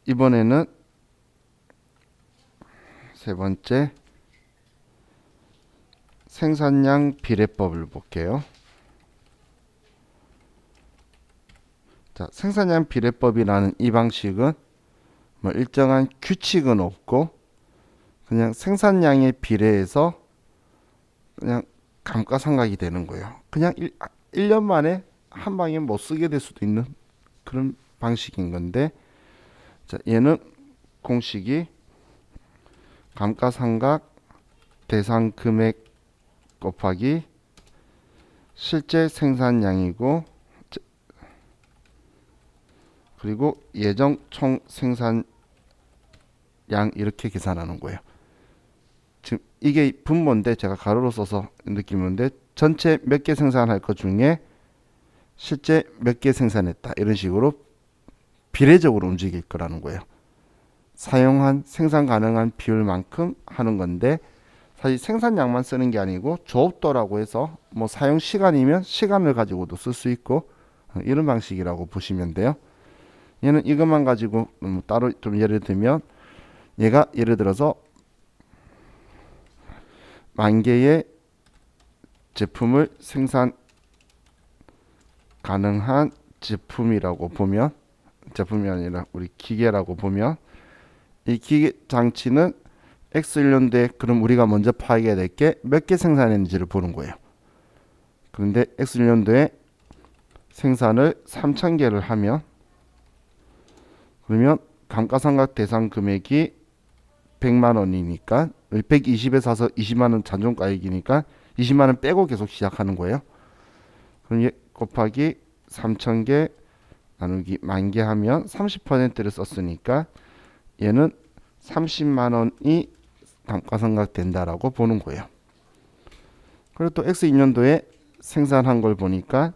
이번에는 세 번째 생산량 비례법을 볼게요. 자, 생산량 비례법이라는 이 방식은 뭐 일정한 규칙은 없고 그냥 생산량에 비례해서 그냥 감가상각이 되는 거예요. 그냥 1년 만에 한 방에 못 쓰게 될 수도 있는 그런 방식인 건데, 자, 얘는 공식이 감가상각 대상 금액 곱하기 실제 생산량이고, 그리고 예정 총 생산량 이렇게 계산하는 거예요. 지금 이게 분모인데 제가 가로로 써서 느끼는데 전체 몇 개 생산할 것 중에 실제 몇 개 생산했다 이런 식으로 비례적으로 움직일 거라는 거예요. 사용한 생산 가능한 비율만큼 하는 건데, 사실 생산량만 쓰는 게 아니고 조업도라고 해서 뭐 사용 시간이면 시간을 가지고도 쓸 수 있고 이런 방식이라고 보시면 돼요. 얘는 이것만 가지고 따로 좀 예를 들면, 얘가 예를 들어서 10,000개의 제품을 생산 가능한 제품이라고 보면, 제품이 아니라 우리 기계라고 보면, 이 기계 장치는 X1년도에 그럼 우리가 먼저 파악해야 될 게 몇 개 생산했는지를 보는 거예요. 그런데 X1년도에 생산을 3,000개를 하면, 그러면 감가상각 대상 금액이 100만 원이니까 120에 사서 20만 원 잔존가액이니까 20만 원 빼고 계속 시작하는 거예요. 그럼 얘 곱하기 3,000개 나누기 10,000개 하면 30%를 썼으니까 얘는 30만 원이 감가상각 된다라고 보는 거예요. 그리고 또 X2년도에 생산한 걸 보니까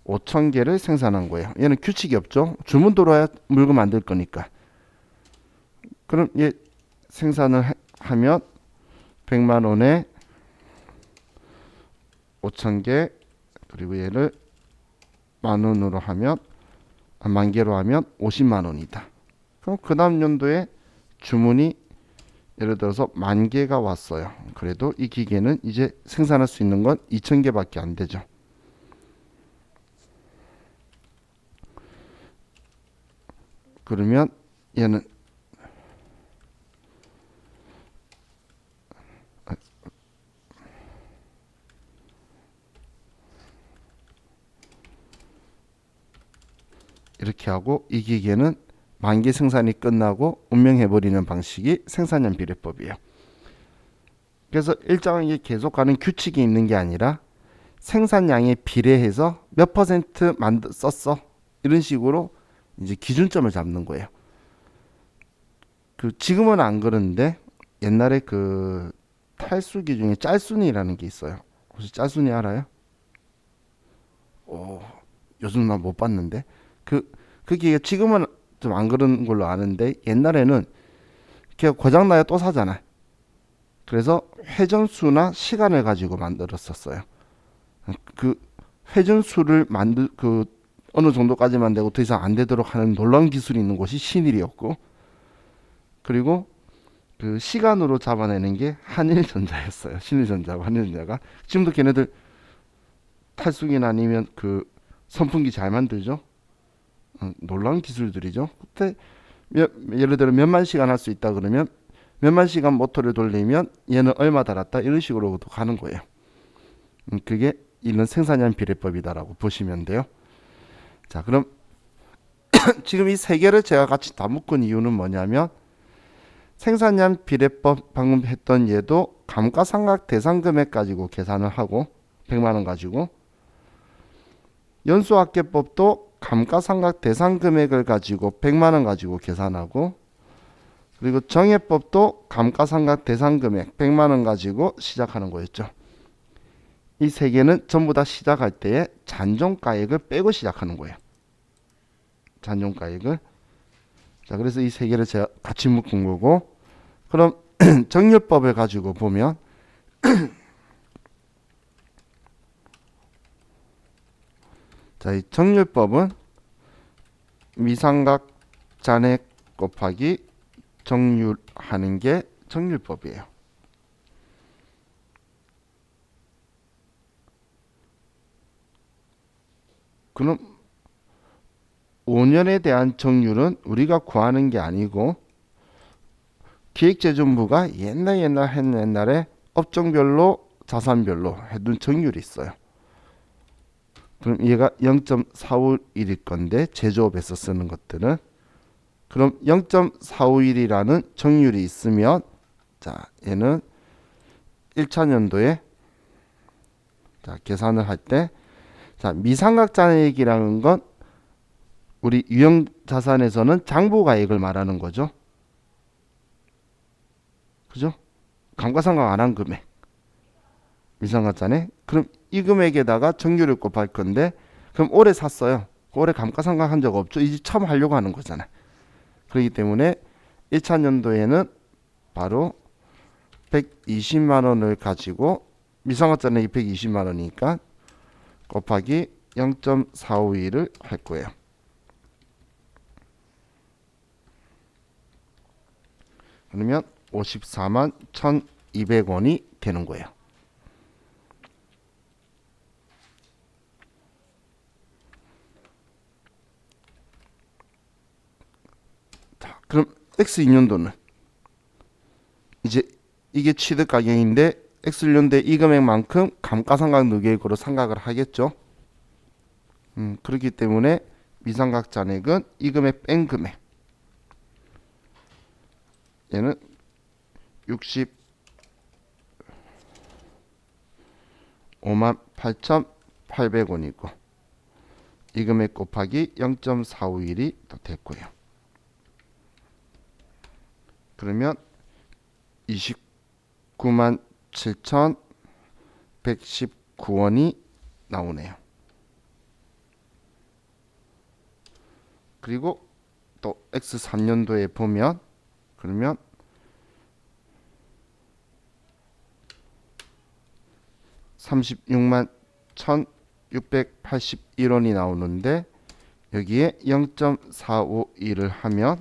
5,000개를 생산한 거예요. 얘는 규칙이 없죠. 주문 들어와야 물건 만들 거니까. 그럼 얘 생산을 하면 100만 원에 5,000개, 그리고 얘를 만 원으로 하면, 만 개로 하면 50만 원이다. 그럼 그 다음 연도에 주문이 예를 들어서 10,000개가 왔어요. 그래도 이 기계는 이제 생산할 수 있는 건 2,000개밖에 안 되죠. 그러면 얘는 이렇게 하고, 이 기계는 10,000개 생산이 끝나고 운명해버리는 방식이 생산량 비례법이에요. 그래서 일정하게 계속 가는 규칙이 있는 게 아니라 생산량에 비례해서 몇 퍼센트 썼어 이런 식으로 이제 기준점을 잡는 거예요. 그 지금은 안 그런데 옛날에 그 탈수기 중에 짤순이라는 게 있어요. 혹시 짤순이 알아요? 오, 요즘 나 못 봤는데 그게 지금은 좀 안 그런 걸로 아는데, 옛날에는 걔 고장 나야 또 사잖아. 그래서 회전수나 시간을 가지고 만들었었어요. 그 회전수를 그 어느 정도까지만 되고 더 이상 안 되도록 하는 놀라운 기술이 있는 곳이 신일이었고, 그리고 그 시간으로 잡아내는 게 한일전자였어요. 신일전자하고 한일전자가 지금도 걔네들 탈수기나 아니면 그 선풍기 잘 만들죠. 놀라운 기술들이죠. 그때 예를 들어 몇만 시간 할 수 있다 그러면 몇만 시간 모터를 돌리면 얘는 얼마 달았다 이런 식으로도 가는 거예요. 그게 이런 생산량 비례법이다라고 보시면 돼요. 자, 그럼 지금 이 세 개를 제가 같이 다 묶은 이유는 뭐냐면, 생산량 비례법 방금 했던 얘도 감가상각 대상 금액 가지고 계산을 하고 100만 원 가지고, 연수학계법도 감가상각 대상 금액을 가지고 100만 원 가지고 계산하고, 그리고 정해법도 감가상각 대상 금액 100만 원 가지고 시작하는 거였죠. 이 세 개는 전부 다 시작할 때에 잔존가액을 빼고 시작하는 거예요. 잔존가액을. 자, 그래서 이 세 개를 제가 같이 묶은 거고, 그럼 정률법을 가지고 보면 자, 이 정률법은 미상각 잔액 곱하기 정률 하는 게 정률법이에요. 그럼 5년에 대한 정률은 우리가 구하는 게 아니고 기획재정부가 옛날에 업종별로 자산별로 해둔 정률이 있어요. 그럼 얘가 0.451일 건데 제조업에서 쓰는 것들은 그럼 0.451이라는 정률이 있으면 자 얘는 1차 년도에 자 계산을 할 때 자 미상각잔액이라는 건 우리 유형자산에서는 장부가액을 말하는 거죠. 그죠? 감가상각 안 한 금액 미상각잔액. 그럼 이 금액에다가 정률을 곱할 건데 그럼 올해 샀어요. 올해 감가상각 한 적 없죠. 이제 처음 하려고 하는 거잖아요. 그렇기 때문에 1차 년도에는 바로 120만 원을 가지고 미상각잔액이 120만 원이니까 곱하기 0.451을 할 거예요. 그러면 54만 1,200원이 되는 거예요. 자, 그럼 X2년도는 이제 이게 취득 가격인데 X1년도에 이 금액만큼 감가상각 누계액으로 상각을 하겠죠. 그렇기 때문에 미상각 잔액은 이 금액 뺀 금액 얘는 65만 8,800원이고 이 금액 곱하기 0.451이 더 됐고요. 그러면 29만 7,119원이 나오네요. 그리고 또 X3년도에 보면 그러면 36만 1,681원이 나오는데 여기에 0.451을 하면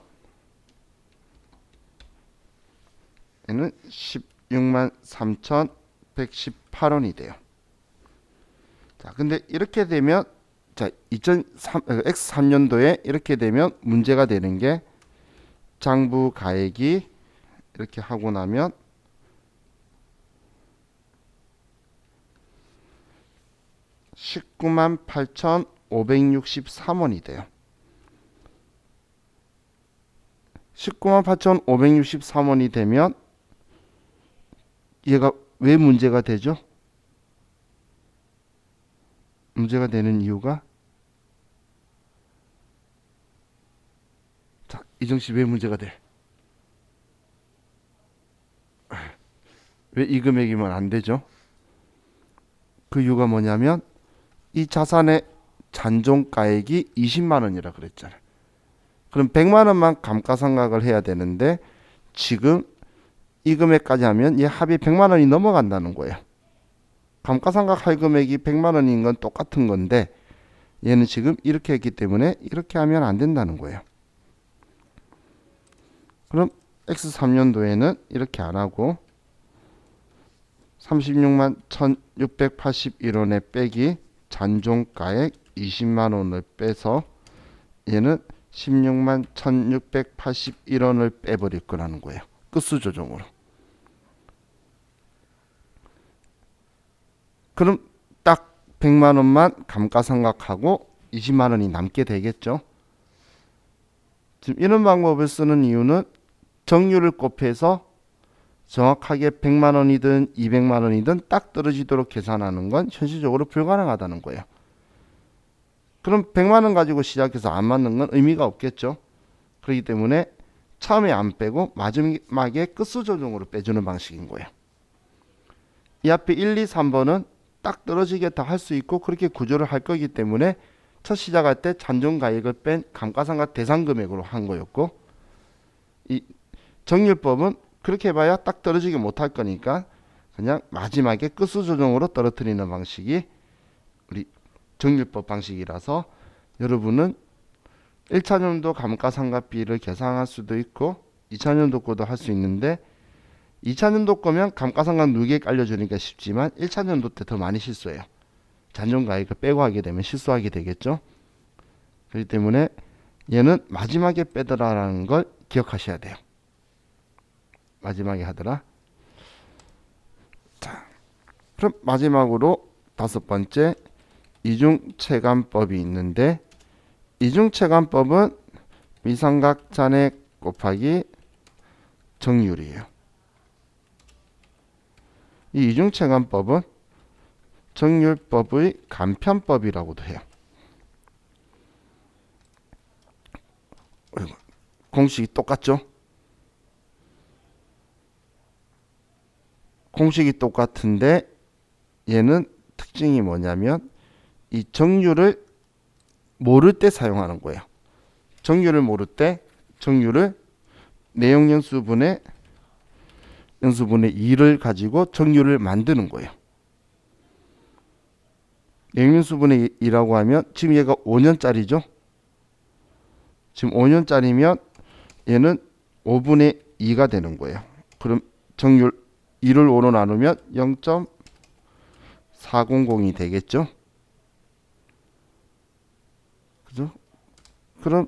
얘는 16만 3,118원이 돼요. 자, 근데 이렇게 되면 자, X3년도에 이렇게 되면 문제가 되는 게 장부 가액이 이렇게 하고 나면 19만 8,563원이 돼요. 19만 8,563원이 되면 얘가 왜 문제가 되죠? 문제가 되는 이유가 자, 이정씨 왜 문제가 돼? 왜 이 금액이면 안 되죠? 그 이유가 뭐냐면 이 자산의 잔존가액이 20만 원이라 그랬잖아요. 그럼 100만 원만 감가상각을 해야 되는데 지금 이 금액까지 하면 얘 합이 100만 원이 넘어간다는 거예요. 감가상각 할 금액이 100만 원인 건 똑같은 건데 얘는 지금 이렇게 했기 때문에 이렇게 하면 안 된다는 거예요. 그럼 X3년도에는 이렇게 안 하고 36만 1,681원에 빼기 잔존가액 20만 원을 빼서 얘는 16만 1,681원을 빼버릴 거라는 거예요. 끝수 조정으로. 그럼 딱 100만 원만 감가상각하고 20만 원이 남게 되겠죠. 지금 이런 방법을 쓰는 이유는 정률을 곱해서 정확하게 100만 원이든 200만 원이든 딱 떨어지도록 계산하는 건 현실적으로 불가능하다는 거예요. 그럼 100만 원 가지고 시작해서 안 맞는 건 의미가 없겠죠. 그렇기 때문에 처음에 안 빼고 마지막에 끝수 조정으로 빼주는 방식인 거예요. 이 앞에 1, 2, 3번은 딱 떨어지게 다 할 수 있고 그렇게 구조를 할 거기 때문에 첫 시작할 때 잔존가액을 뺀 감가상각 대상 금액으로 한 거였고 이 정률법은 그렇게 해봐야 딱 떨어지게 못할 거니까 그냥 마지막에 끝수 조정으로 떨어뜨리는 방식이 우리 정률법 방식이라서 여러분은 1차년도 감가상각비를 계산할 수도 있고 2차년도 거도 할 수 있는데 2차년도 거면 감가상각 누계액 알려주니까 쉽지만 1차년도 때 더 많이 실수해요. 잔존가액을 빼고 하게 되면 실수하게 되겠죠. 그렇기 때문에 얘는 마지막에 빼더라라는 걸 기억하셔야 돼요. 마지막에 하더라. 자, 그럼 마지막으로 다섯 번째 이중체감법이 있는데 이중체감법은 미상각 잔액 곱하기 정률이에요. 이 이중체감법은 정률법의 간편법이라고도 해요. 공식이 똑같죠? 공식이 똑같은데 얘는 특징이 뭐냐면 이 정률을 모를 때 사용하는 거예요. 정률을 모를 때 정률을 내용 연수분의 2를 가지고 정률을 만드는 거예요. 내용 연수분의 2라고 하면 지금 얘가 5년짜리죠. 지금 5년짜리면 얘는 5분의 2가 되는 거예요. 그럼 정률 2를 5로 나누면 0.400이 되겠죠. 그죠? 그럼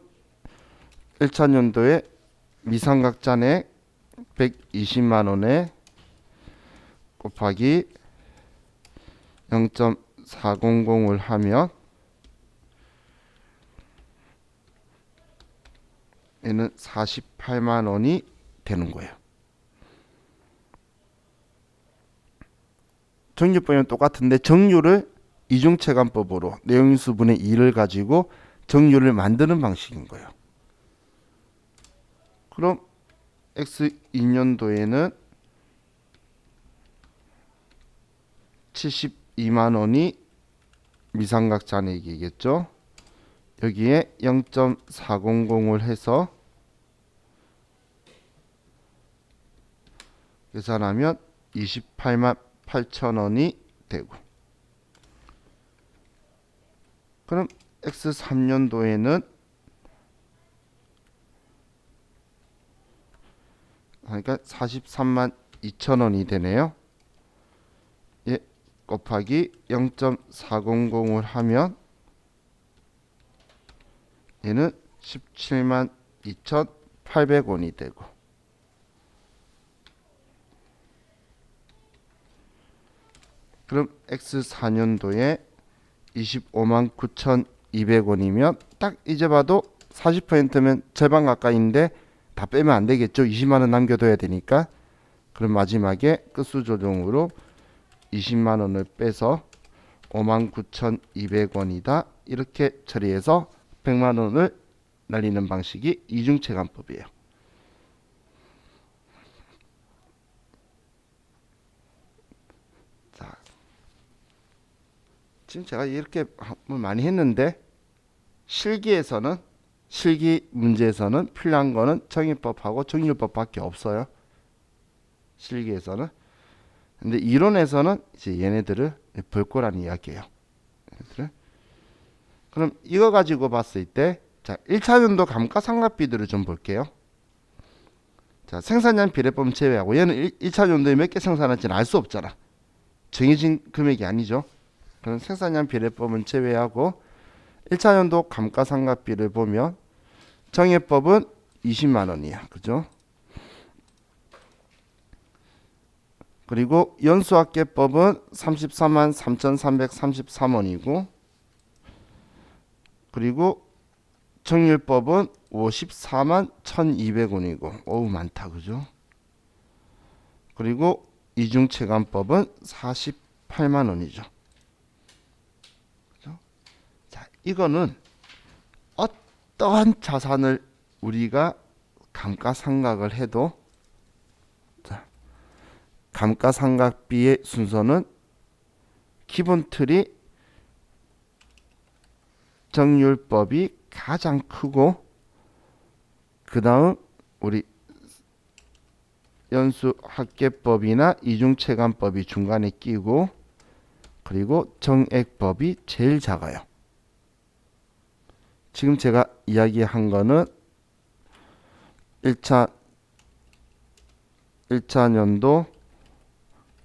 1차 년도에 미상각 잔액 120만 원에 곱하기 0.400을 하면 얘는 48만 원이 되는 거예요. 정률법이랑 똑같은데 정률을 이중체감법으로 내용인수분의 2를 가지고 정률을 만드는 방식인 거예요. 그럼 X2년도에는 72만 원이 미상각 잔액이겠죠. 여기에 0.400을 해서 계산하면 28만 8천 원이 되고, 그럼 X3년도에는 그러니까 43만 2천 원이 되네요. 예, 곱하기 0.400을 하면 얘는 17만 2,800원이 되고, 그럼 X4년도에 25만 9,200원이면 딱 이제 봐도 40%면 절반 가까이인데 다 빼면 안 되겠죠. 20만 원 남겨둬야 되니까. 그럼 마지막에 끝수 조정으로 20만 원을 빼서 5만 9,200원이다. 이렇게 처리해서 100만 원을 날리는 방식이 이중체감법이에요. 자, 지금 제가 이렇게 많이 했는데 실기 문제에서는 필요한 거는 정의법하고 정률법밖에 없어요. 실기에서는. 근데 이론에서는 이제 얘네들을 볼 거란 이야기예요. 얘네들을. 그럼 이거 가지고 봤을 때, 자, 1차년도 감가상각비들을 좀 볼게요. 자, 생산량 비례법 제외하고 얘는 1차년도에 몇 개 생산할지는 알 수 없잖아. 정해진 금액이 아니죠. 그럼 생산량 비례법은 제외하고 1차년도 감가상각비를 보면 정해법은 20만 원이야. 그죠? 그리고 연수학계법은 34만 3,333원이고, 그리고 정률법은 54만 1,200원이고, 어우 많다. 그죠? 그리고 이중체감법은 48만 원이죠. 그죠? 자, 이거는 어떠한 자산을 우리가 감가상각을 해도, 자, 감가상각비의 순서는 기본 틀이 정률법이 가장 크고, 그 다음 우리 연수학계법이나 이중체감법이 중간에 끼고, 그리고 정액법이 제일 작아요. 지금 제가 이야기한 거는 1차 년도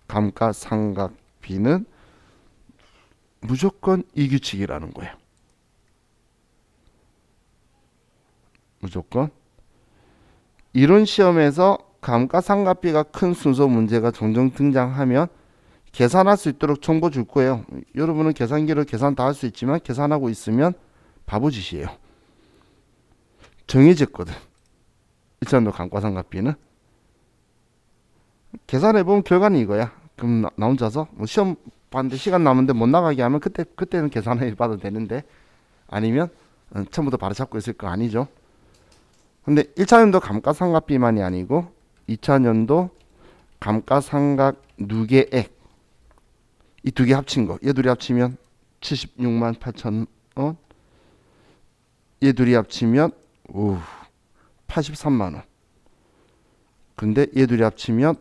감가상각비는 무조건 이 규칙이라는 거예요. 무조건. 이론 시험에서 감가상각비가 큰 순서 문제가 종종 등장하면 계산할 수 있도록 정보 줄 거예요. 여러분은 계산기로 계산 다 할 수 있지만 계산하고 있으면 바보짓이에요. 정해졌거든. 1차년도 감가상각비는. 계산해보면 결과는 이거야. 그럼 나 혼자서 뭐 시험 봤는데 시간 남은데 못 나가게 하면 그때는 계산해 봐도 되는데, 아니면 처음부터 바로 잡고 있을 거 아니죠. 근데 1차년도 감가상각비만이 아니고 2차년도 감가상각 누계액, 이 두 개 합친 거, 얘 둘이 합치면 76만 8천 원, 얘 둘이 합치면 83만 원. 근데 얘 둘이 합치면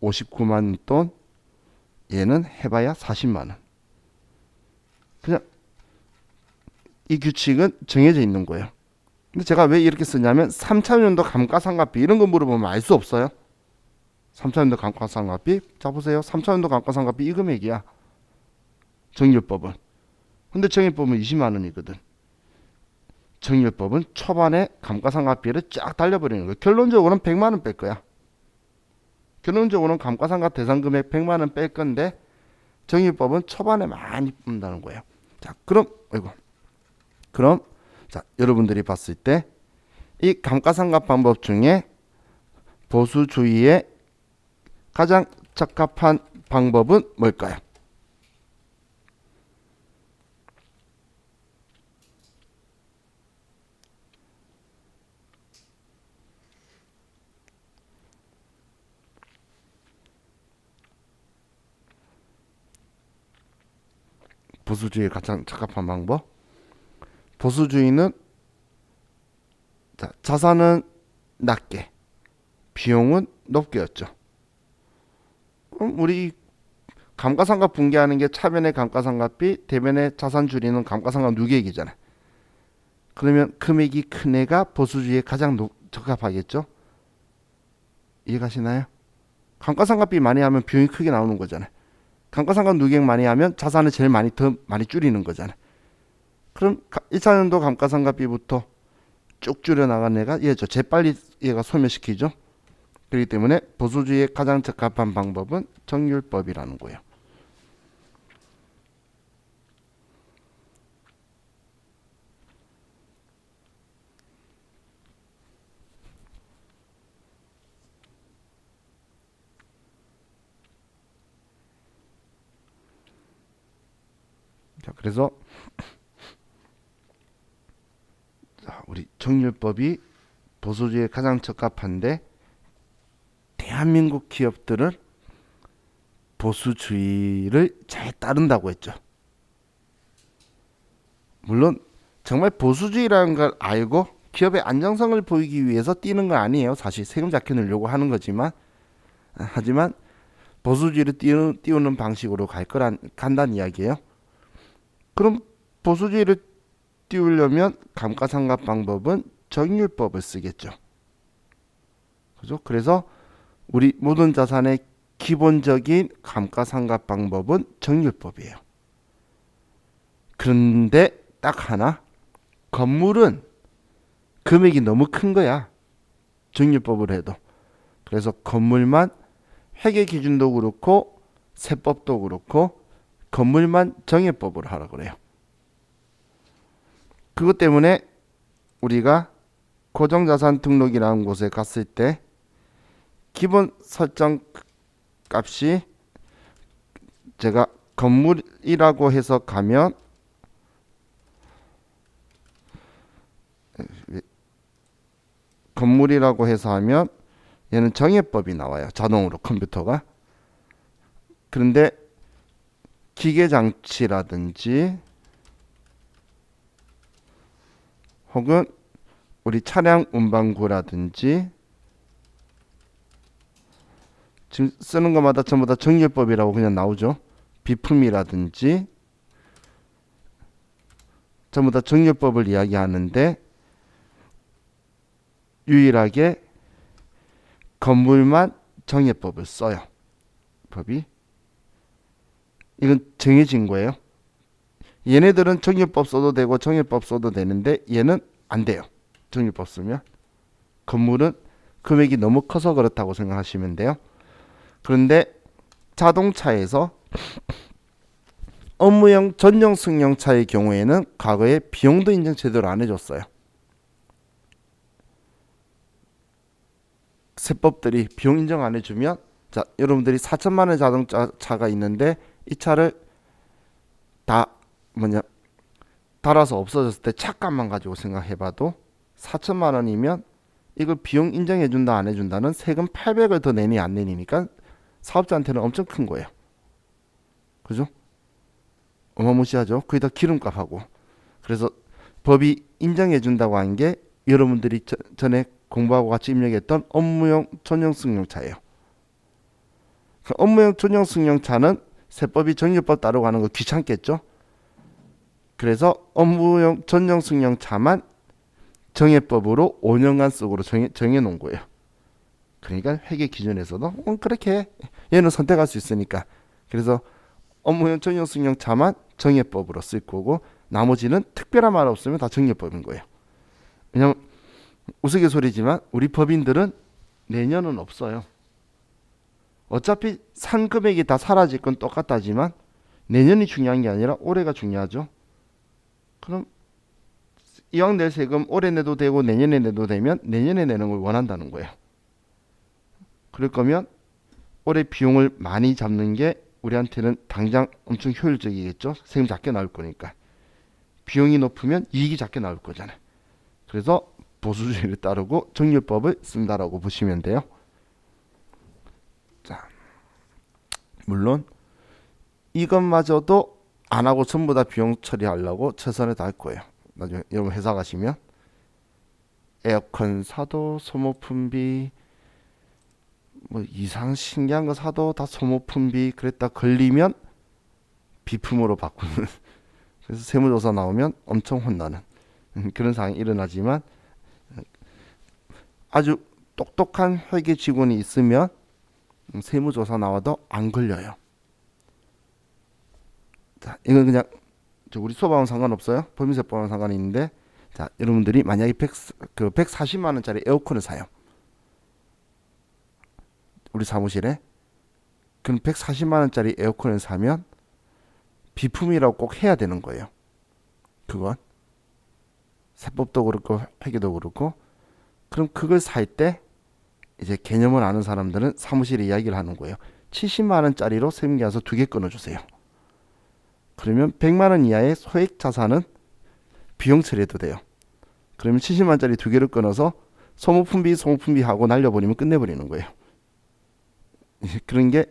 59만 돈, 얘는 해봐야 40만 원. 그냥 이 규칙은 정해져 있는 거예요. 근데 제가 왜 이렇게 쓰냐면 3차년도 감가상각비 이런 거 물어보면 알 수 없어요. 3차년도 감가상각비, 자 보세요. 3차년도 감가상각비 이 금액이야. 정일법은. 근데 정일법은 20만 원이거든. 정일법은 초반에 감가상각비를 쫙 달려버리는 거예요. 결론적으로는 100만 원 뺄 거야. 결론적으로는 감가상각 대상 금액 100만 원 뺄 건데, 정일법은 초반에 많이 푼다는 거예요. 자, 그럼 자, 여러분들이 봤을 때 이 감가상각 방법 중에 보수주의에 가장 적합한 방법은 뭘까요? 보수주의에 가장 적합한 방법? 보수주의는 자산은 낮게, 비용은 높게였죠. 그럼 우리 감가상각 분개하는 게 차변의 감가상각비, 대변의 자산 줄이는 감가상각 누계액이잖아요. 그러면 금액이 큰 애가 보수주의에 가장 적합하겠죠. 이해가시나요? 감가상각비 많이 하면 비용이 크게 나오는 거잖아요. 감가상각 누계액 많이 하면 자산을 제일 더 많이 줄이는 거잖아요. 그럼 1차년도 감가상각비부터 쭉 줄여 나간 애가 얘죠. 재빨리 얘가 소멸시키죠. 그렇기 때문에 보수주의에 가장 적합한 방법은 정률법이라는 거예요. 자, 그래서 우리 정률법이 보수주의에 가장 적합한데, 대한민국 기업들은 보수주의를 잘 따른다고 했죠. 물론 정말 보수주의라는 걸 알고 기업의 안정성을 보이기 위해서 띄는 건 아니에요. 사실 세금 잡혀 넣으려고 하는 거지만, 하지만 보수주의를 띄우는 방식으로 간다는 이야기예요. 그럼 보수주의를 띄우려면 감가상각 방법은 정률법을 쓰겠죠. 그죠? 그래서 우리 모든 자산의 기본적인 감가상각 방법은 정률법이에요. 그런데 딱 하나, 건물은 금액이 너무 큰 거야. 정률법을 해도. 그래서 건물만, 회계 기준도 그렇고 세법도 그렇고 건물만 정액법으로 하라고 그래요. 그것 때문에 우리가 고정자산 등록이라는 곳에 갔을 때 기본 설정 값이, 제가 건물이라고 해서 가면 건물이라고 해서 하면 얘는 정액법이 나와요. 자동으로 컴퓨터가. 그런데 기계장치라든지 혹은 우리 차량 운반구라든지 지금 쓰는 것마다 전부 다 정률법이라고 그냥 나오죠. 비품이라든지 전부 다 정렬법을 이야기하는데 유일하게 건물만 정예법을 써요. 법이. 이건 정해진 거예요. 얘네들은 정렬법 써도 되고 정예법 써도 되는데 얘는 안 돼요. 정렬법 쓰면. 건물은 금액이 너무 커서 그렇다고 생각하시면 돼요. 그런데 자동차에서 업무용 전용 승용차의 경우에는 과거에 비용도 인정 제대로 안 해줬어요. 세법들이 비용 인정 안 해주면, 자, 여러분들이 4천만 원 자동차가 있는데 이 차를 다 달아서 없어졌을 때 차값만 가지고 생각해봐도 4천만 원이면 이걸 비용 인정해준다 안 해준다는 세금 800을 더 내니 안 내니니까 사업자한테는 엄청 큰 거예요. 그죠? 어마무시하죠. 거기다 기름값하고. 그래서 법이 인정해준다고 한 게 여러분들이 전에 공부하고 같이 입력했던 업무용 전용 승용차예요. 그 업무용 전용 승용차는 세법이 정유법 따르고 하는 거 귀찮겠죠. 그래서 업무용 전용 승용차만 정예법으로 5년간 쓰고로 정해 놓은 거예요. 그러니까 회계 기준에서도 그렇게 해. 얘는 선택할 수 있으니까. 그래서 업무용 전용 승용차만 정예법으로 쓸 거고 나머지는 특별한 말 없으면 다 정예법인 거예요. 왜냐면 우스갯소리지만 우리 법인들은 내년은 없어요. 어차피 산 금액이 다 사라질 건 똑같다지만 내년이 중요한 게 아니라 올해가 중요하죠. 그럼 이왕 낼 세금 올해 내도 되고 내년에 내도 되면 내년에 내는 걸 원한다는 거예요. 그럴 거면 올해 비용을 많이 잡는 게 우리한테는 당장 엄청 효율적이겠죠. 세금 작게 나올 거니까. 비용이 높으면 이익이 작게 나올 거잖아요. 그래서 보수주의를 따르고 정률법을 쓴다라고 보시면 돼요. 자, 물론 이것마저도 안 하고 전부 다 비용 처리하려고 최선을 다할 거예요. 나중에 여러분 회사 가시면 에어컨 사도 소모품비 뭐 이상 신기한 거 사도 다 소모품비 그랬다 걸리면 비품으로 바꾸는 그래서 세무조사 나오면 엄청 혼나는 그런 상황이 일어나지만 아주 똑똑한 회계 직원이 있으면 세무조사 나와도 안 걸려요. 자, 이건 그냥 우리 소방은 상관없어요. 법인세법은 상관이 있는데 자, 여러분들이 만약에 140만 원짜리 에어컨을 사요. 우리 사무실에 그럼 140만 원짜리 에어컨을 사면 비품이라고 꼭 해야 되는 거예요. 그건 세법도 그렇고 회계도 그렇고 그럼 그걸 살 때 이제 개념을 아는 사람들은 사무실에 이야기를 하는 거예요. 70만 원짜리로 세무계약서 2개 끊어주세요. 그러면 100만 원 이하의 소액 자산은 비용 처리해도 돼요. 그러면 70만 원짜리 2개를 끊어서 소모품비 하고 날려버리면 끝내버리는 거예요. 그런 게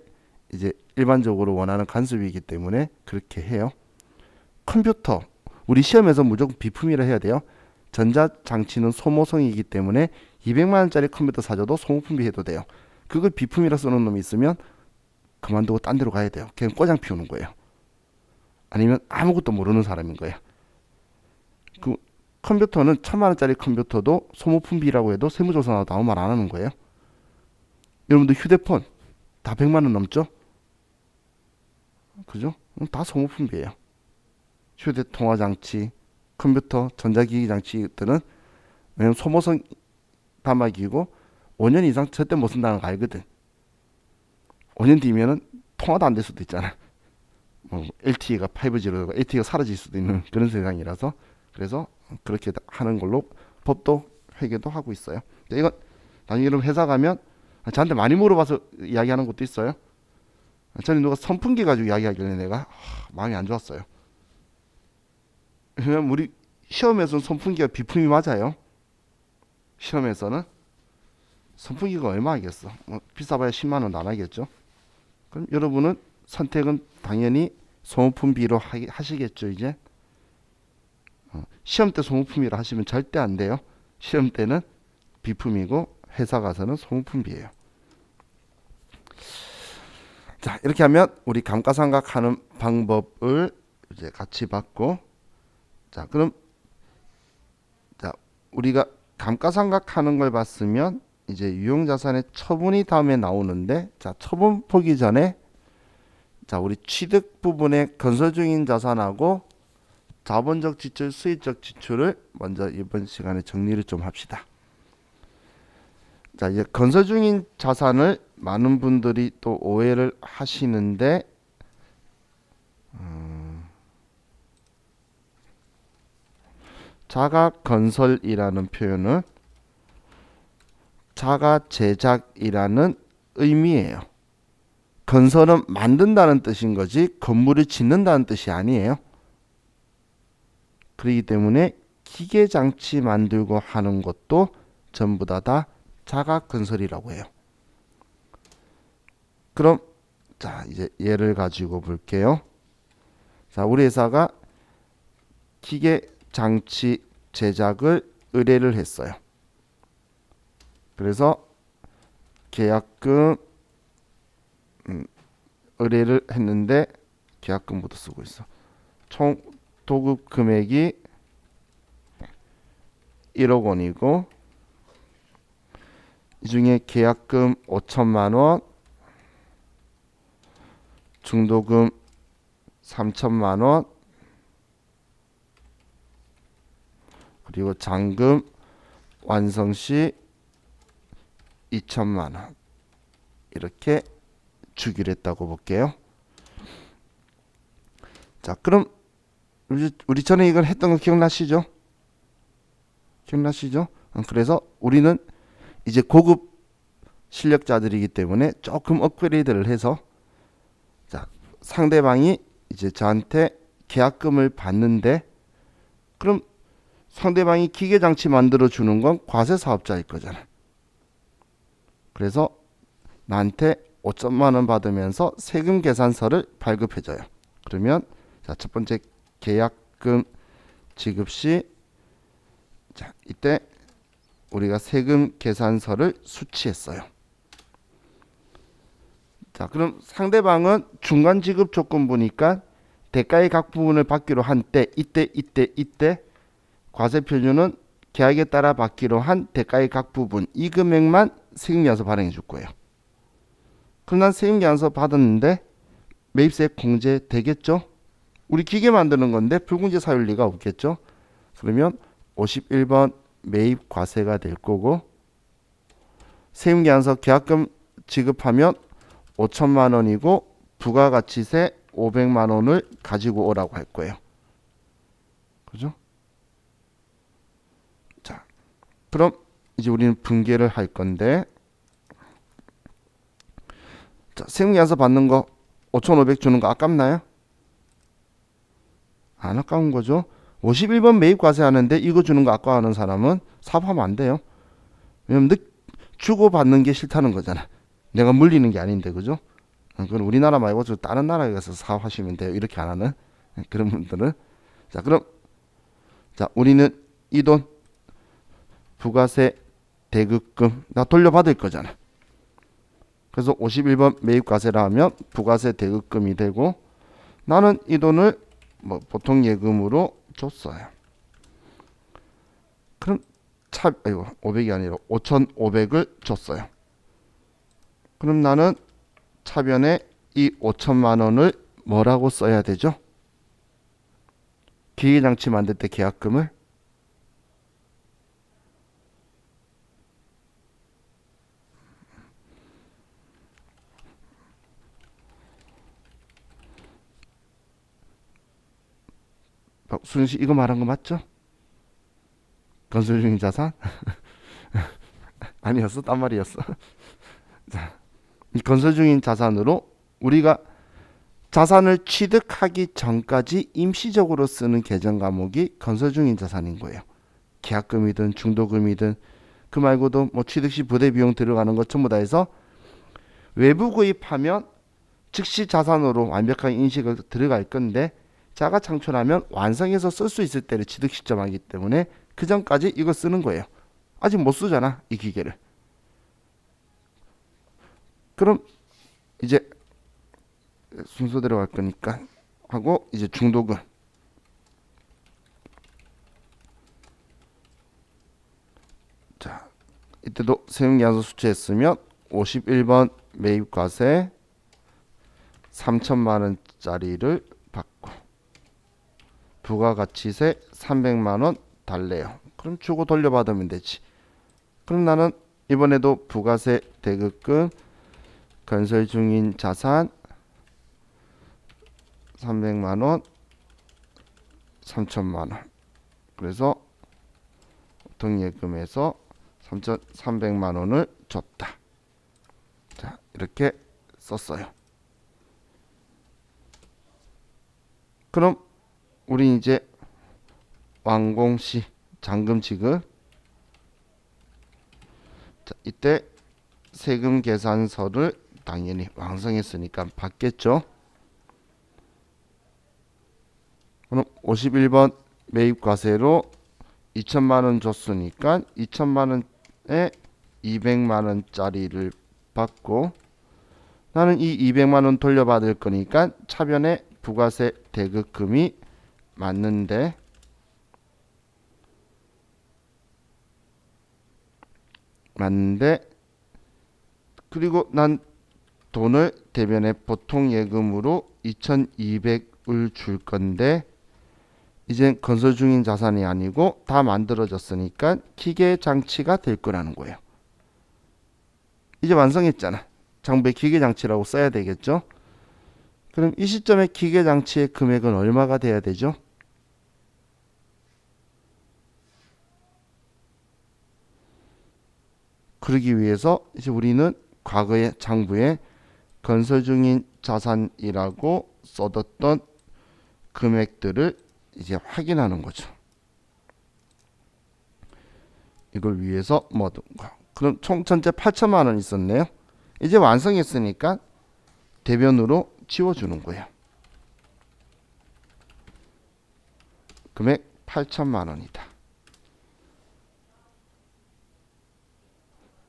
이제 일반적으로 원하는 간섭이기 때문에 그렇게 해요. 컴퓨터 우리 시험에서 무조건 비품이라 해야 돼요. 전자장치는 소모성이기 때문에 200만 원짜리 컴퓨터 사줘도 소모품비 해도 돼요. 그걸 비품이라 쓰는 놈이 있으면 그만두고 딴 데로 가야 돼요. 그냥 꼬장 피우는 거예요. 아니면 아무것도 모르는 사람인 거예요. 그 컴퓨터는 1000만 원짜리 컴퓨터도 소모품비라고 해도 세무조사 나와도 아무 말 안 하는 거예요. 여러분들 휴대폰 다 100만 원 넘죠? 그죠? 다 소모품비예요. 휴대통화장치, 컴퓨터, 전자기기 장치들은 왜냐면 소모성 담화기고 5년 이상 절대 못 쓴다는 거 알거든. 5년 뒤면은 통화도 안 될 수도 있잖아. LTE가 5G로 되고 LTE가 사라질 수도 있는 그런 세상이라서 그래서 그렇게 하는 걸로 법도 회계도 하고 있어요. 이건 나중에 여러분 회사 가면 저한테 많이 물어봐서 이야기하는 것도 있어요. 전에 누가 선풍기 가지고 이야기하길래 내가 마음이 안 좋았어요. 왜냐면 우리 시험에서는 선풍기가 비품이 맞아요. 시험에서는 선풍기가 얼마 하겠어? 비싸봐야 10만 원 안 하겠죠. 그럼 여러분은 선택은 당연히 소모품비로 하시겠죠. 이제 시험 때 소모품비로 하시면 절대 안 돼요. 시험 때는 비품이고 회사 가서는 소모품비예요. 자, 이렇게 하면 우리 감가상각하는 방법을 이제 같이 봤고 자, 그럼 자, 우리가 감가상각하는 걸 봤으면 이제 유형자산의 처분이 다음에 나오는데, 자, 처분 보기 전에 자, 우리 취득 부분의 건설 중인 자산하고 자본적 지출, 수익적 지출을 먼저 이번 시간에 정리를 좀 합시다. 자, 이제 건설 중인 자산을 많은 분들이 또 오해를 하시는데, 자가 건설이라는 표현은 자가 제작이라는 의미예요. 건설은 만든다는 뜻인 거지 건물을 짓는다는 뜻이 아니에요. 그렇기 때문에 기계 장치 만들고 하는 것도 전부 다 자가 건설이라고 해요. 그럼 자, 이제 예를 가지고 볼게요. 자, 우리 회사가 기계 장치 제작을 의뢰를 했어요. 그래서 계약금 의뢰를 했는데 계약금부터 쓰고 있어. 총 도급 금액이 1억 원이고 이 중에 계약금 5천만 원, 중도금 3천만 원, 그리고 잔금 완성 시 2천만 원 이렇게 주기로 했다고 볼게요. 자, 그럼 우리 전에 이걸 했던 거 기억나시죠? 기억나시죠? 그래서 우리는 이제 고급 실력자들이기 때문에 조금 업그레이드를 해서 자, 상대방이 이제 저한테 계약금을 받는데 그럼 상대방이 기계장치 만들어 주는 건 과세 사업자일 거잖아. 그래서 나한테 5천만 원 받으면서 세금 계산서를 발급해 줘요. 그러면 자, 첫 번째 계약금 지급 시 자, 이때 우리가 세금 계산서를 수취했어요. 자, 그럼 상대방은 중간 지급 조건부니까 대가의 각 부분을 받기로 한 때 이때 과세 표준은 계약에 따라 받기로 한 대가의 각 부분 이 금액만 세금계산서 발행해 줄 거예요. 그럼 난 세금계산서 받았는데 매입세 공제 되겠죠? 우리 기계 만드는 건데 불공제 사유일 리가 없겠죠? 그러면 51번 매입 과세가 될 거고 세금계산서 계약금 지급하면 5천만 원이고 부가가치세 500만 원을 가지고 오라고 할 거예요. 그죠? 자, 그럼 이제 우리는 분개를 할 건데 자, 세금계산서 받는 거 5,500 주는 거 아깝나요? 안 아까운 거죠. 51번 매입 과세 하는데 이거 주는 거 아까워하는 사람은 사업하면 안 돼요. 왜냐면 주고 받는 게 싫다는 거잖아. 내가 물리는 게 아닌데, 그죠? 그건 우리나라 말고 다른 나라에 가서 사업하시면 돼요. 이렇게 안 하는 그런 분들은. 자, 그럼 자, 우리는 이 돈 부가세 대급금 나 돌려받을 거잖아. 그래서 51번 매입과세라 하면 부가세 대급금이 되고 나는 이 돈을 뭐 보통 예금으로 줬어요. 그럼 500이 아니라 5,500을 줬어요. 그럼 나는 차변에 이 5천만 원을 뭐라고 써야 되죠? 기계장치 만들 때 계약금을 박순희 씨 이거 말한 거 맞죠? 건설 중인 자산? 아니었어? 딴 말이었어. 자, 이 건설 중인 자산으로 우리가 자산을 취득하기 전까지 임시적으로 쓰는 계정 과목이 건설 중인 자산인 거예요. 계약금이든 중도금이든 그 말고도 뭐 취득 시 부대 비용 들어가는 것 전부 다 해서 외부 구입하면 즉시 자산으로 완벽하게 인식을 들어갈 건데 자가 창출하면 완성해서 쓸 수 있을 때를 취득 시점하기 때문에 그 전까지 이거 쓰는 거예요. 아직 못 쓰잖아, 이 기계를. 그럼 이제 순서대로 갈 거니까 하고 이제 중도금 이때도 세금계산서 수취했으면 51번 매입과세 3천만 원짜리를 받고 부가가치세 300만 원 달래요. 그럼 주고 돌려받으면 되지. 그럼 나는 이번에도 부가세 대급금 건설 중인 자산 300만 원 3천만 원. 그래서 보통예금에서 3,300만 원을 줬다. 자, 이렇게 썼어요. 그럼 우리 이제 완공시 잔금 지급. 자, 이때 세금 계산서를 당연히 완성했으니까 받겠죠. 그럼 51번 매입과세로 2천만 원 줬으니까 2천만 원에 200만 원짜리를 받고 나는 이 200만 원 돌려받을 거니까 차변에 부가세 대급금이 맞는데 그리고 난 돈을 대변에 보통 예금으로 2,200을 줄 건데 이젠 건설 중인 자산이 아니고 다 만들어졌으니까 기계 장치가 될 거라는 거예요. 이제 완성했잖아. 장부에 기계 장치라고 써야 되겠죠. 그럼 이 시점에 기계 장치의 금액은 얼마가 돼야 되죠? 그러기 위해서 이제 우리는 과거의 장부에 건설 중인 자산이라고 써뒀던 금액들을 이제 확인하는 거죠. 이걸 위해서 뭐든 거. 그럼 총 전체 8천만 원 있었네요. 이제 완성했으니까 대변으로 지워주는 거예요. 금액 8천만 원이다.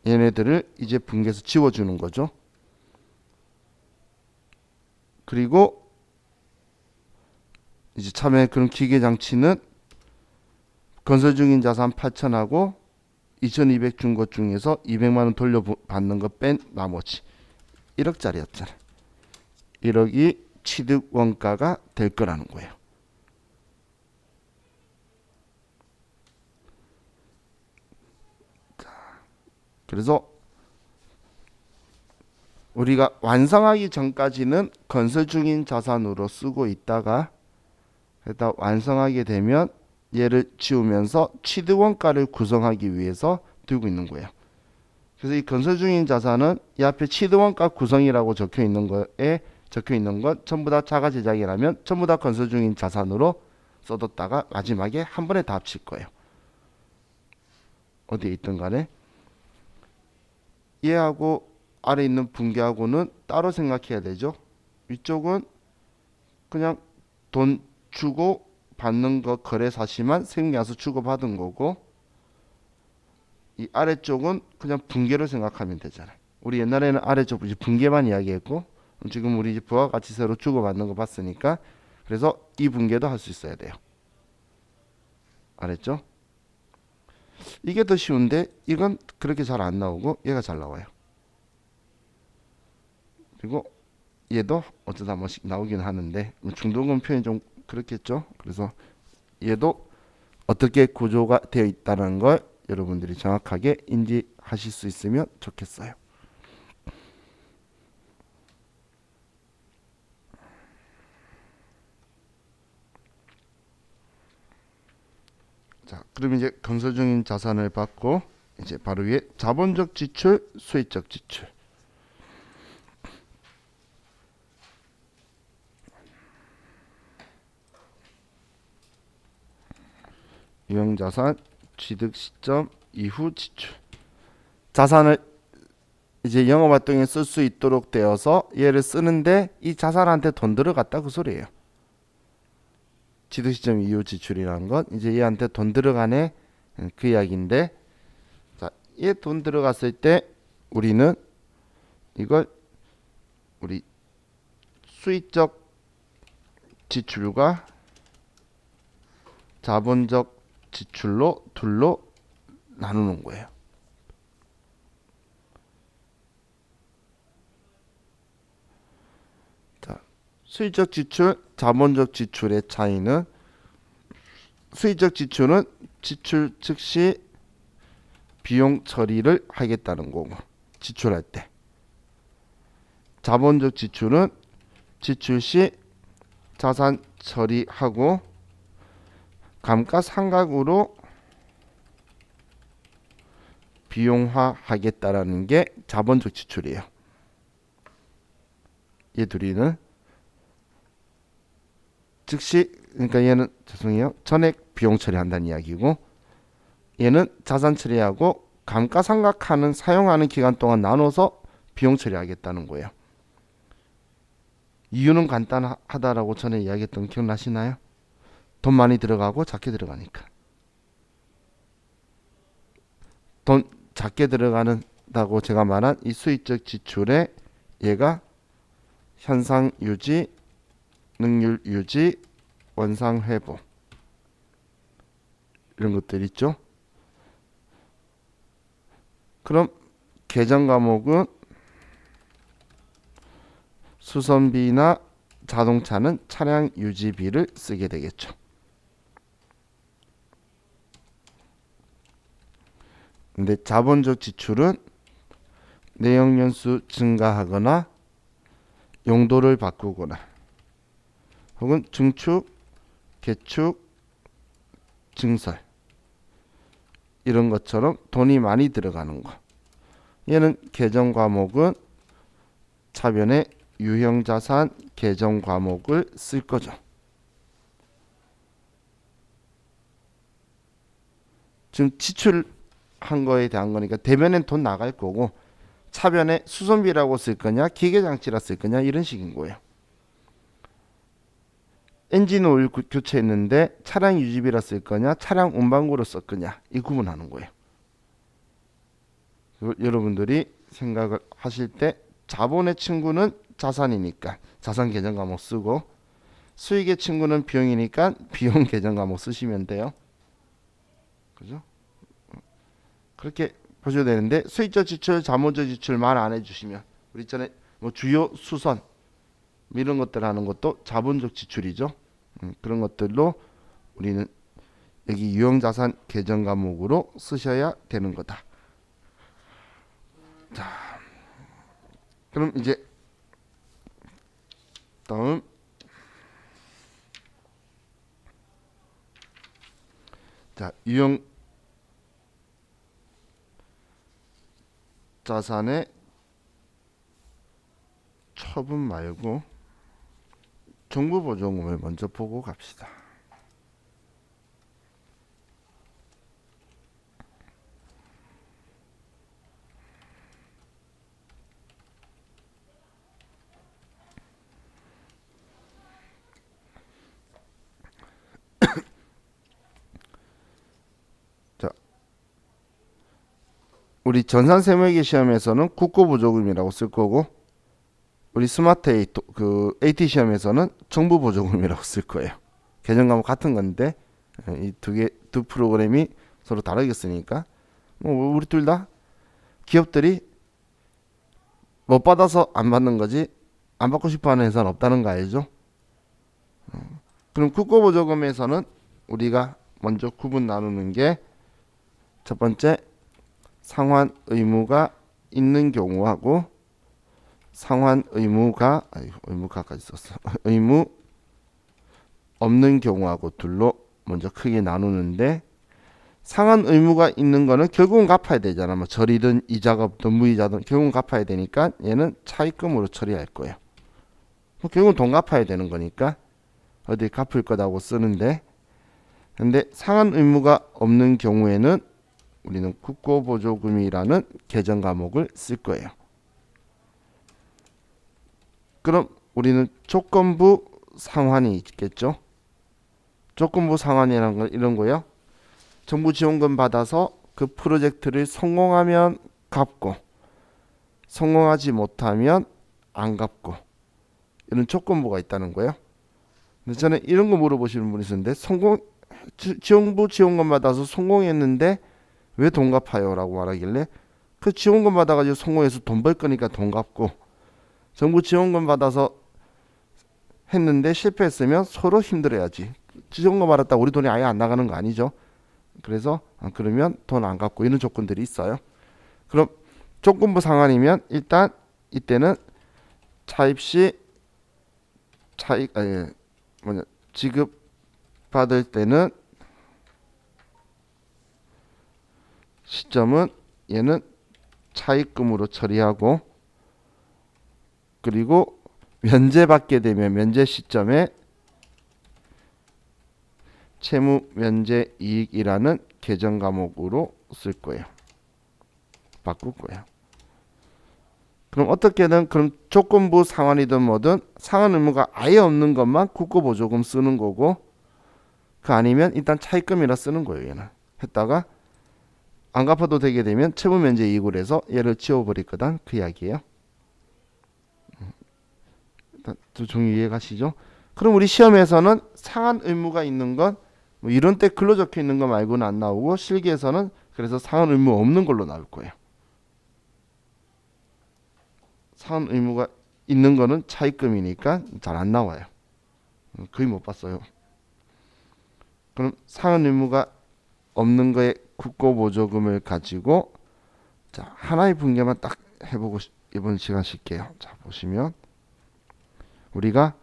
얘네들을 이제 분개해서 지워주는 거죠. 그리고 이제 참여의 그런 기계장치는 건설 중인 자산 8천하고 2,200 준 것 중에서 200만 원 돌려받는 거 뺀 나머지 1억짜리였잖아. 1억이 취득 원가가 될 거라는 거예요. 그래서 우리가 완성하기 전까지는 건설 중인 자산으로 쓰고 있다가 일단 완성하게 되면 얘를 지우면서 취득 원가를 구성하기 위해서 들고 있는 거예요. 그래서 이 건설 중인 자산은 이 앞에 취득 원가 구성이라고 적혀 있는 건 전부 다 자가 제작이라면 전부 다 건설 중인 자산으로 써뒀다가 마지막에 한 번에 다 합칠 거예요. 어디에 있든 간에 얘하고 아래 있는 분계하고는 따로 생각해야 되죠. 위쪽은 그냥 돈 주고 받는 거 거래 사실만 세금계산서 주고받은 거고 이 아래쪽은 그냥 분계로 생각하면 되잖아요. 우리 옛날에는 아래쪽 이제 분계만 이야기했고 지금 우리 이제 부가가치세로 주고받는 거 봤으니까 그래서 이 분계도 할 수 있어야 돼요. 알았죠? 이게 더 쉬운데 이건 그렇게 잘 안 나오고 얘가 잘 나와요. 그리고 얘도 어쩌다 한 번씩 나오긴 하는데 중도금 표현이 좀 그렇겠죠. 그래서 얘도 어떻게 구조가 되어 있다는 걸 여러분들이 정확하게 인지하실 수 있으면 좋겠어요. 자, 그럼 이제 건설 중인 자산을 받고 이제 바로 위에 자본적 지출, 수익적 지출. 유형자산 취득 시점 이후 지출. 자산을 이제 영업활동에 쓸 수 있도록 되어서 얘를 쓰는데 이 자산한테 돈 들어갔다 그 소리예요. 취득 시점 이후 지출이라는 건 이제 얘한테 돈 들어가네 그 이야기인데 자, 얘 돈 들어갔을 때 우리는 이걸 우리 수익적 지출과 자본적 지출로 둘로 나누는 거예요. 수익적 지출, 자본적 지출의 차이는 수익적 지출은 지출 즉시 비용 처리를 하겠다는 거고 지출할 때 자본적 지출은 지출 시 자산 처리하고 감가상각으로 비용화 하겠다라는 게 자본적 지출이에요. 얘 둘이는 즉시 그러니까 얘는 죄송해요. 전액 비용 처리한다는 이야기고 얘는 자산 처리하고 감가상각하는 사용하는 기간 동안 나눠서 비용 처리하겠다는 거예요. 이유는 간단하다라고 전에 이야기했던 거 기억나시나요? 돈 많이 들어가고 작게 들어가니까. 돈 작게 들어가는다고 제가 말한 이 수익적 지출에 얘가 현상 유지, 능률 유지, 원상 회복 이런 것들 있죠. 그럼 계정 과목은 수선비나 자동차는 차량 유지비를 쓰게 되겠죠. 근데 자본적 지출은 내역 연수 증가하거나 용도를 바꾸거나 혹은 증축, 개축, 증설 이런 것처럼 돈이 많이 들어가는 거. 얘는 계정 과목은 차변에 유형자산 계정 과목을 쓸 거죠. 지금 지출한 거에 대한 거니까 대변엔 돈 나갈 거고 차변에 수선비라고 쓸 거냐 기계장치라 쓸 거냐 이런 식인 거예요. 엔진 오일 교체했는데 차량 유지비라 쓸 거냐 차량 운반고로 쓸 거냐 이 구분하는 거예요. 여러분들이 생각을 하실 때 자본의 친구는 자산이니까 자산 계정 과목 쓰고 수익의 친구는 비용이니까 비용 계정 과목 쓰시면 돼요. 그죠? 그렇게 보셔야 되는데 수익적 지출, 자본적 지출 말 안 해주시면 우리 전에 뭐 주요 수선 이런 것들 하는 것도 자본적 지출이죠. 그런 것들로 우리는 여기 유형자산 계정 과목으로 쓰셔야 되는 거다. 자, 그럼 이제 다음 자 유형 자산의 처분 말고 정부 보조금을 먼저 보고 갑시다. 자, 우리 전산세무회계 시험에서는 국고보조금이라고 쓸 거고 우리 스마트 A 그 AT 시험에서는 정부 보조금이라고 쓸 거예요. 개정 과목 같은 건데 이 두 프로그램이 서로 다르게 쓰니까 뭐 우리 둘 다 기업들이 못 받아서 안 받는 거지 안 받고 싶어하는 회사는 없다는 거 알죠? 그럼 국고보조금에서는 우리가 먼저 구분 나누는 게 첫 번째 상환 의무가 있는 경우하고 상환 의무가 의무가까지 썼어. 의무 없는 경우하고 둘로 먼저 크게 나누는데 상환 의무가 있는 거는 결국은 갚아야 되잖아. 뭐 절이든 이자가 없든 무이자든 결국은 갚아야 되니까 얘는 차입금으로 처리할 거예요. 결국은 돈 갚아야 되는 거니까 어디 갚을 거다고 쓰는데 근데 상환 의무가 없는 경우에는 우리는 국고보조금이라는 계정 과목을 쓸 거예요. 그럼 우리는 조건부 상환이 있겠죠. 조건부 상환이라는 건 이런 거예요. 정부 지원금 받아서 그 프로젝트를 성공하면 갚고 성공하지 못하면 안 갚고 이런 조건부가 있다는 거예요. 근데 전에 이런 거 물어보시는 분이 있었는데 정부 지원금 받아서 성공했는데 왜 돈 갚아요? 라고 말하길래 그 지원금 받아가지고 성공해서 돈 벌 거니까 돈 갚고 정부 지원금 받아서 했는데 실패했으면 서로 힘들어야지. 좋은 거 말았다고 우리 돈이 아예 안 나가는 거 아니죠. 그래서 그러면 돈 안 갚고 이런 조건들이 있어요. 그럼 조건부 상환이면 일단 이때는 차입 시 차익 지급 받을 때는 시점은 얘는 차입금으로 처리하고, 그리고 면제받게 되면 면제 시점에 채무 면제 이익이라는 계정 과목으로 쓸 거예요. 바꿀 거예요. 그럼 어떻게든 그럼 조건부 상환이든 뭐든 상환 의무가 아예 없는 것만 국고보조금 쓰는 거고, 그 아니면 일단 차입금이라 쓰는 거예요. 얘는 했다가 안 갚아도 되게 되면 채무 면제 이익으로 해서 얘를 지워버릴 거다, 그 이야기예요. 일단 두 종류 이해가시죠? 그럼 우리 시험에서는 상환 의무가 있는 건 뭐 이런 때 글로 적혀 있는 거 말고는 안 나오고, 실기에서는 그래서 상환 의무 없는 걸로 나올 거예요. 상환 의무가 있는 거는 차입금이니까 잘 안 나와요. 거의 못 봤어요. 그럼 상환 의무가 없는 거에 국고보조금을 가지고 자 하나의 분개만 딱 해보고 이번 시간 쉴게요. 자 보시면 우리가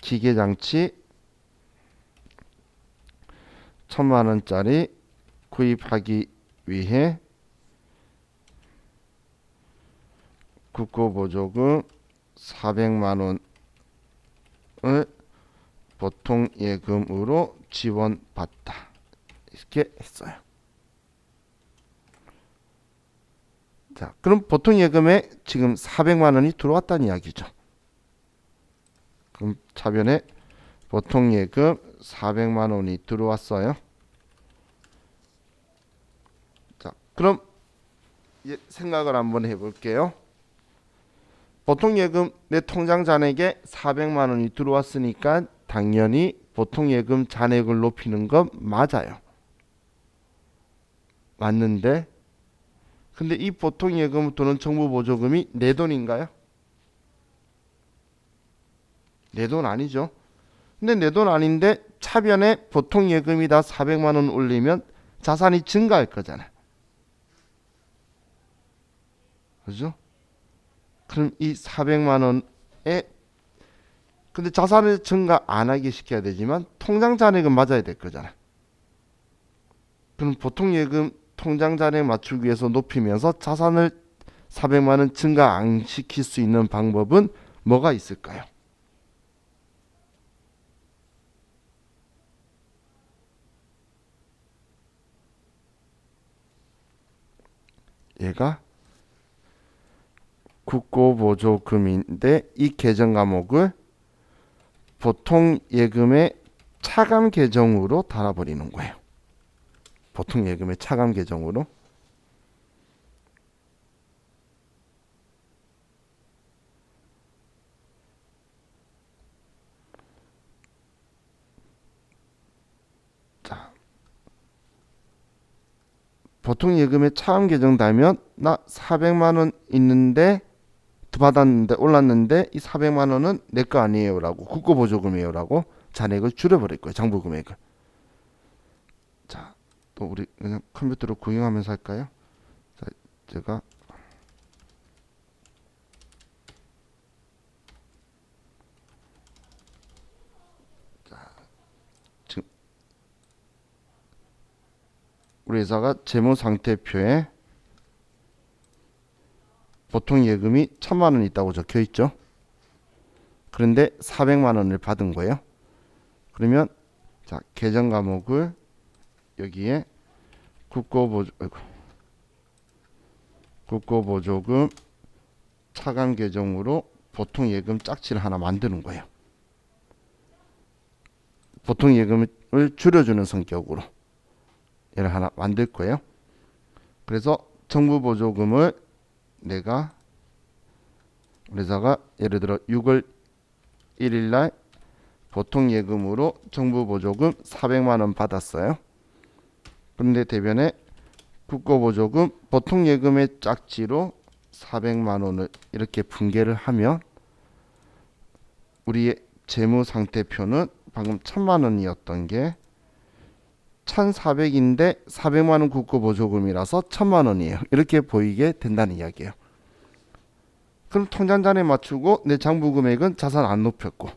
기계장치 1,000만 원짜리 구입하기 위해 국고보조금 400만 원을 보통 예금으로 지원받다, 이렇게 했어요. 자, 그럼 보통 예금에 지금 400만 원이 들어왔다는 이야기죠. 그럼 차변에 보통 예금 400만 원이 들어왔어요. 자, 그럼 생각을 한번 해볼게요. 보통 예금 내 통장 잔액에 400만 원이 들어왔으니까 당연히 보통 예금 잔액을 높이는 건 맞아요. 맞는데 근데 이 보통 예금 또는 정부 보조금이 내 돈인가요? 내 돈 아니죠. 근데 내 돈 아닌데 차변에 보통 예금이다 400만 원 올리면 자산이 증가할 거잖아. 그죠? 그럼 이 400만 원에 근데 자산을 증가 안 하게 시켜야 되지만 통장 잔액은 맞아야 될 거잖아. 그럼 보통 예금 통장 잔액 맞추기 위해서 높이면서 자산을 400만 원 증가 안 시킬 수 있는 방법은 뭐가 있을까요? 얘가 국고보조금인데 이 계정 과목을 보통 예금의 차감 계정으로 달아버리는 거예요. 보통 예금의 차감 계정으로. 자, 보통 예금의 차감 계정 달면 나 400만 원 있는데 받았는데 올랐는데 이 400만 원은 내 거 아니에요라고, 국고보조금이에요라고 잔액을 줄여버릴 거예요. 장부 금액을. 자, 또 우리 그냥 컴퓨터로 구경하면서 할까요? 자, 제가 지금 우리 회사가 재무상태표에 보통 예금이 1,000만 원 있다고 적혀 있죠. 그런데 400만 원을 받은 거예요. 그러면 자, 계정 과목을 여기에 국고보조금 차감 계정으로 보통 예금 짝지를 하나 만드는 거예요. 보통 예금을 줄여주는 성격으로 얘를 하나 만들 거예요. 그래서 정부 보조금을 내가 회사가 예를 들어 6월 1일 날 보통 예금으로 정부 보조금 400만 원 받았어요. 그런데 대변에 국고보조금 보통 예금의 짝지로 400만 원을 이렇게 분개를 하면 우리의 재무상태표는 방금 1000만 원이었던 게 1400인데 400만 원 국고보조금이라서 1000만 원이에요. 이렇게 보이게 된다는 이야기예요. 그럼 통장잔에 맞추고 내 장부 금액은 자산 안 높였고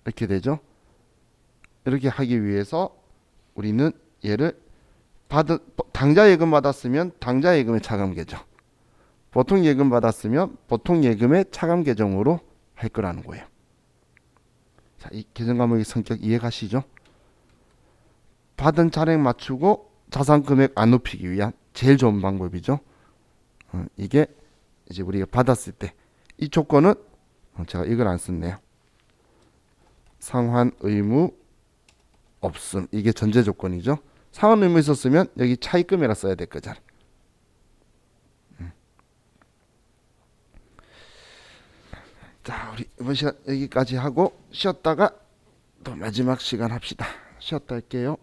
이렇게 되죠. 이렇게 하기 위해서 우리는 얘를 당좌 예금 받았으면 당좌 예금의 차감 계정, 보통 예금 받았으면 보통 예금의 차감 계정으로 할 거라는 거예요. 자, 이 계정 과목의 성격 이해가시죠? 받은 잔액 맞추고 자산 금액 안 높이기 위한 제일 좋은 방법이죠. 이게 이제 우리가 받았을 때 이 조건은 제가 이걸 안 썼네요. 상환 의무 없음, 이게 전제 조건이죠. 상환 의무 있었으면 여기 차입금이라 써야 될 거잖아. 자, 우리 이번 시간 여기까지 하고 쉬었다가 또 마지막 시간 합시다. 쉬었다 할게요.